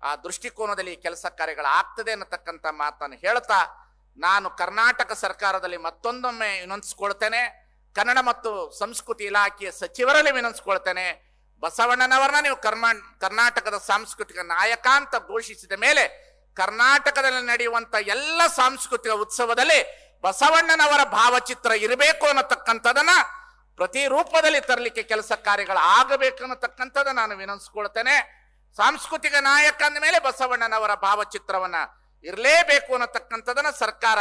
ಆ ದೃಷ್ಟಿಕೋನದಲ್ಲಿ ಕೆಲಸ ಕಾರ್ಯಗಳು ಆಗ್ತದೆ ಅನ್ನತಕ್ಕಂಥ ಮಾತನ್ನು ಹೇಳ್ತಾ ನಾನು ಕರ್ನಾಟಕ ಸರ್ಕಾರದಲ್ಲಿ ಮತ್ತೊಂದೊಮ್ಮೆ ವಿನಂತಿಸ್ಕೊಳ್ತೇನೆ, ಕನ್ನಡ ಮತ್ತು ಸಂಸ್ಕೃತಿ ಇಲಾಖೆಯ ಸಚಿವರಲ್ಲಿ ವಿನಂತಿಸ್ಕೊಳ್ತೇನೆ, ಬಸವಣ್ಣನವರನ್ನ ನೀವು ಕರ್ನಾಟಕದ ಸಾಂಸ್ಕೃತಿಕ ನಾಯಕ ಅಂತ ಘೋಷಿಸಿದ ಮೇಲೆ ಕರ್ನಾಟಕದಲ್ಲಿ ನಡೆಯುವಂತ ಎಲ್ಲ ಸಾಂಸ್ಕೃತಿಕ ಉತ್ಸವದಲ್ಲಿ ಬಸವಣ್ಣನವರ ಭಾವಚಿತ್ರ ಇರಬೇಕು ಅನ್ನತಕ್ಕಂಥದನ್ನ ಪ್ರತಿ ರೂಪದಲ್ಲಿ ತರಲಿಕ್ಕೆ ಕೆಲಸ ಕಾರ್ಯಗಳು ಆಗಬೇಕು ಅನ್ನತಕ್ಕಂಥದ್ದು ನಾನು ವಿನಂತಿಸ್ಕೊಳ್ತೇನೆ. ಸಾಂಸ್ಕೃತಿಕ ನಾಯಕ ಅಂದ ಮೇಲೆ ಬಸವಣ್ಣನವರ ಭಾವಚಿತ್ರವನ್ನ ಇರಲೇಬೇಕು ಅನ್ನತಕ್ಕಂಥದನ್ನ ಸರ್ಕಾರ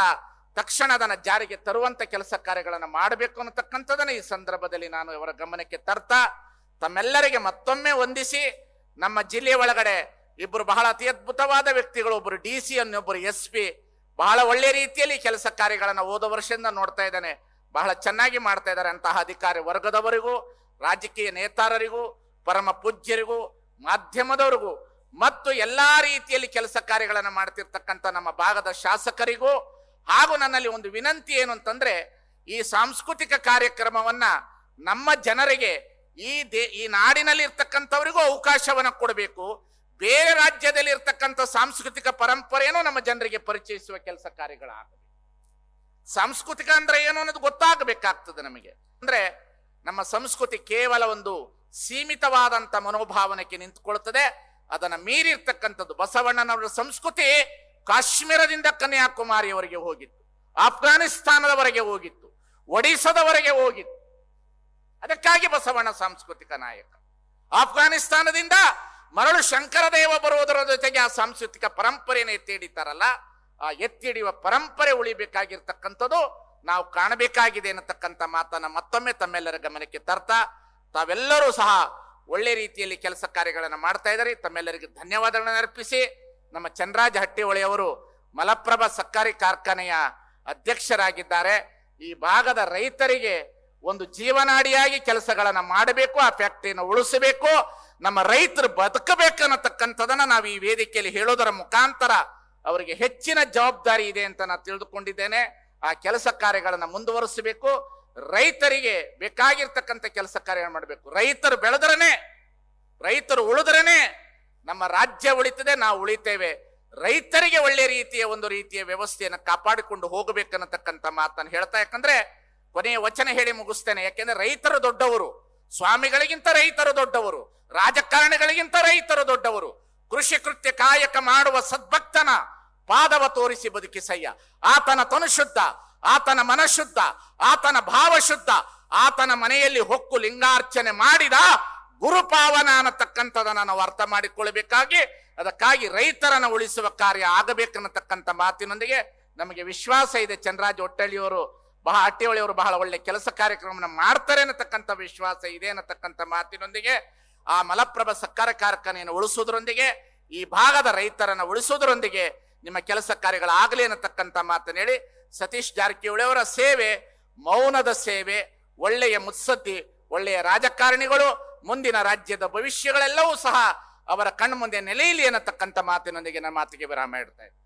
ತಕ್ಷಣ ಅದನ್ನ ಜಾರಿಗೆ ತರುವಂತ ಕೆಲಸ ಕಾರ್ಯಗಳನ್ನು ಮಾಡಬೇಕು ಅನ್ನತಕ್ಕಂಥದನ್ನ ಈ ಸಂದರ್ಭದಲ್ಲಿ ನಾನು ಅವರ ಗಮನಕ್ಕೆ ತರ್ತಾ ತಮ್ಮೆಲ್ಲರಿಗೆ ಮತ್ತೊಮ್ಮೆ ವಂದಿಸಿ, ನಮ್ಮ ಜಿಲ್ಲೆಯ ಒಳಗಡೆ ಇಬ್ಬರು ಬಹಳ ಅತಿ ಅದ್ಭುತವಾದ ವ್ಯಕ್ತಿಗಳು, ಒಬ್ಬರು DC ಒಬ್ಬರು SP, ಬಹಳ ಒಳ್ಳೆ ರೀತಿಯಲ್ಲಿ ಕೆಲಸ ಕಾರ್ಯಗಳನ್ನು ಹೋದ ವರ್ಷದಿಂದ ನೋಡ್ತಾ ಇದ್ದಾನೆ, ಬಹಳ ಚೆನ್ನಾಗಿ ಮಾಡ್ತಾ ಇದ್ದಾರೆ. ಅಂತಹ ಅಧಿಕಾರಿ ವರ್ಗದವರಿಗೂ, ರಾಜಕೀಯ ನೇತಾರರಿಗೂ, ಪರಮ ಪೂಜ್ಯರಿಗೂ, ಮಾಧ್ಯಮದವರಿಗೂ ಮತ್ತು ಎಲ್ಲಾ ರೀತಿಯಲ್ಲಿ ಕೆಲಸ ಕಾರ್ಯಗಳನ್ನು ಮಾಡ್ತಿರ್ತಕ್ಕಂಥ ನಮ್ಮ ಭಾಗದ ಶಾಸಕರಿಗೂ ಹಾಗೂ ನನ್ನಲ್ಲಿ ಒಂದು ವಿನಂತಿ ಏನು ಅಂತಂದ್ರೆ, ಈ ಸಾಂಸ್ಕೃತಿಕ ಕಾರ್ಯಕ್ರಮವನ್ನ ನಮ್ಮ ಜನರಿಗೆ ಈ ನಾಡಿನಲ್ಲಿ ಇರ್ತಕ್ಕಂಥವರಿಗೂ ಅವಕಾಶವನ್ನ ಕೊಡಬೇಕು. ಬೇರೆ ರಾಜ್ಯದಲ್ಲಿ ಇರ್ತಕ್ಕಂಥ ಸಾಂಸ್ಕೃತಿಕ ಪರಂಪರೆಯನ್ನು ನಮ್ಮ ಜನರಿಗೆ ಪರಿಚಯಿಸುವ ಕೆಲಸ ಕಾರ್ಯಗಳಾಗಬೇಕು. ಸಾಂಸ್ಕೃತಿಕ ಅಂದ್ರೆ ಏನು ಅನ್ನೋದು ಗೊತ್ತಾಗಬೇಕಾಗ್ತದೆ ನಮಗೆ. ಅಂದ್ರೆ ನಮ್ಮ ಸಂಸ್ಕೃತಿ ಕೇವಲ ಒಂದು ಸೀಮಿತವಾದಂತ ಮನೋಭಾವನೆಗೆ ನಿಂತುಕೊಳ್ತದೆ, ಅದನ್ನ ಮೀರಿರ್ತಕ್ಕಂಥದ್ದು. ಬಸವಣ್ಣನವರ ಸಂಸ್ಕೃತಿ ಕಾಶ್ಮೀರದಿಂದ ಕನ್ಯಾಕುಮಾರಿಯವರೆಗೆ ಹೋಗಿತ್ತು, ಆಫ್ಘಾನಿಸ್ತಾನದವರೆಗೆ ಹೋಗಿತ್ತು, ಒಡಿಶಾದವರೆಗೆ ಹೋಗಿತ್ತು. ಅದಕ್ಕಾಗಿ ಬಸವಣ್ಣ ಸಾಂಸ್ಕೃತಿಕ ನಾಯಕ. ಆಫ್ಘಾನಿಸ್ತಾನದಿಂದ ಮರಳು ಶಂಕರದೇವ ಬರುವುದರ ಜೊತೆಗೆ ಆ ಸಾಂಸ್ಕೃತಿಕ ಪರಂಪರೆಯನ್ನು ಎತ್ತಿ ಹಿಡಿತಾರಲ್ಲ, ಆ ಎತ್ತಿ ಹಿಡಿಯುವ ಪರಂಪರೆ ಉಳಿಬೇಕಾಗಿರ್ತಕ್ಕಂಥದ್ದು ನಾವು ಕಾಣಬೇಕಾಗಿದೆ ಅನ್ನತಕ್ಕಂಥ ಮಾತನ್ನ ಮತ್ತೊಮ್ಮೆ ತಮ್ಮೆಲ್ಲರ ಗಮನಕ್ಕೆ ತರ್ತಾ, ತಾವೆಲ್ಲರೂ ಸಹ ಒಳ್ಳೆ ರೀತಿಯಲ್ಲಿ ಕೆಲಸ ಕಾರ್ಯಗಳನ್ನು ಮಾಡ್ತಾ ಇದ್ದಾರೆ. ತಮ್ಮೆಲ್ಲರಿಗೆ ಧನ್ಯವಾದಗಳನ್ನು ಅರ್ಪಿಸಿ, ನಮ್ಮ ಚಂದ್ರರಾಜ ಹಟ್ಟಿಹೊಳೆಯವರು ಮಲಪ್ರಭಾ ಸಕ್ಕರೆ ಕಾರ್ಖಾನೆಯ ಅಧ್ಯಕ್ಷರಾಗಿದ್ದಾರೆ. ಈ ಭಾಗದ ರೈತರಿಗೆ ಒಂದು ಜೀವನಾಡಿಯಾಗಿ ಕೆಲಸಗಳನ್ನ ಮಾಡಬೇಕು, ಆ ಫ್ಯಾಕ್ಟರಿಯನ್ನು ಉಳಿಸಬೇಕು, ನಮ್ಮ ರೈತರು ಬದುಕಬೇಕನ್ನತಕ್ಕಂಥದನ್ನ ನಾವು ಈ ವೇದಿಕೆಯಲ್ಲಿ ಹೇಳೋದರ ಮುಖಾಂತರ ಅವರಿಗೆ ಹೆಚ್ಚಿನ ಜವಾಬ್ದಾರಿ ಇದೆ ಅಂತ ನಾನು ತಿಳಿದುಕೊಂಡಿದ್ದೇನೆ. ಆ ಕೆಲಸ ಕಾರ್ಯಗಳನ್ನು ಮುಂದುವರಿಸಬೇಕು, ರೈತರಿಗೆ ಬೇಕಾಗಿರ್ತಕ್ಕಂಥ ಕೆಲಸ ಕಾರ್ಯ ಮಾಡಬೇಕು. ರೈತರು ಬೆಳೆದ್ರನೆ, ರೈತರು ಉಳಿದ್ರನೆ ನಮ್ಮ ರಾಜ್ಯ ಉಳಿತದೆ, ನಾವು ಉಳಿತೇವೆ. ರೈತರಿಗೆ ಒಳ್ಳೆ ರೀತಿಯ ವ್ಯವಸ್ಥೆಯನ್ನು ಕಾಪಾಡಿಕೊಂಡು ಹೋಗಬೇಕನ್ನತಕ್ಕಂಥ ಮಾತನ್ನು ಹೇಳ್ತಾ, ಯಾಕಂದ್ರೆ ಕೊನೆಯ ವಚನ ಹೇಳಿ ಮುಗಿಸ್ತೇನೆ. ಯಾಕೆಂದ್ರೆ ರೈತರು ದೊಡ್ಡವರು, ಸ್ವಾಮಿಗಳಿಗಿಂತ ರೈತರು ದೊಡ್ಡವರು, ರಾಜಕಾರಣಿಗಳಿಗಿಂತ ರೈತರು ದೊಡ್ಡವರು. ಕೃಷಿ ಕೃತ್ಯ ಕಾಯಕ ಮಾಡುವ ಸದ್ಭಕ್ತನ ಪಾದವ ತೋರಿಸಿ ಬದುಕಿಸಯ್ಯ. ಆತನ ತನು ಶುದ್ಧ, ಆತನ ಮನಶುದ್ಧ, ಆತನ ಭಾವ ಶುದ್ಧ, ಆತನ ಮನೆಯಲ್ಲಿ ಹೊಕ್ಕು ಲಿಂಗಾರ್ಚನೆ ಮಾಡಿದ ಗುರುಪಾವನ ಅನ್ನತಕ್ಕಂಥದನ್ನ ನಾವು ಅರ್ಥ ಮಾಡಿಕೊಳ್ಳಬೇಕಾಗಿ, ಅದಕ್ಕಾಗಿ ರೈತರನ್ನ ಉಳಿಸುವ ಕಾರ್ಯ ಆಗಬೇಕನ್ನತಕ್ಕಂಥ ಮಾತಿನೊಂದಿಗೆ ನಮಗೆ ವಿಶ್ವಾಸ ಇದೆ. ಚಂದ್ರರಾಜ ಹಟ್ಟಿಹೊಳೆಯವರು ಬಹಳ ಒಳ್ಳೆ ಕೆಲಸ ಕಾರ್ಯಕ್ರಮವನ್ನು ಮಾಡ್ತಾರೆ ಅನ್ನತಕ್ಕಂಥ ವಿಶ್ವಾಸ ಇದೆ ಅನ್ನತಕ್ಕಂಥ ಮಾತಿನೊಂದಿಗೆ, ಆ ಮಲಪ್ರಭಾ ಸಕ್ಕರೆ ಕಾರ್ಖಾನೆಯನ್ನು ಉಳಿಸೋದ್ರೊಂದಿಗೆ, ಈ ಭಾಗದ ರೈತರನ್ನ ಉಳಿಸೋದ್ರೊಂದಿಗೆ ನಿಮ್ಮ ಕೆಲಸ ಕಾರ್ಯಗಳಾಗಲಿ ಅನ್ನತಕ್ಕಂಥ ಮಾತನ್ನು ಹೇಳಿ, ಸತೀಶ್ ಜಾರಕಿಹೊಳಿ ಅವರ ಸೇವೆ ಮೌನದ ಸೇವೆ, ಒಳ್ಳೆಯ ಮುತ್ಸದ್ದಿ, ಒಳ್ಳೆಯ ರಾಜಕಾರಣಿಗಳು, ಮುಂದಿನ ರಾಜ್ಯದ ಭವಿಷ್ಯಗಳೆಲ್ಲವೂ ಸಹ ಅವರ ಕಣ್ಮುಂದೆ ನೆಲೆಯಲಿ ಅನ್ನತಕ್ಕಂಥ ಮಾತಿನೊಂದಿಗೆ ನನ್ನ ಮಾತಿಗೆ ವಿರಾಮ ಇಡ್ತಾ ಇದ್ದೀನಿ.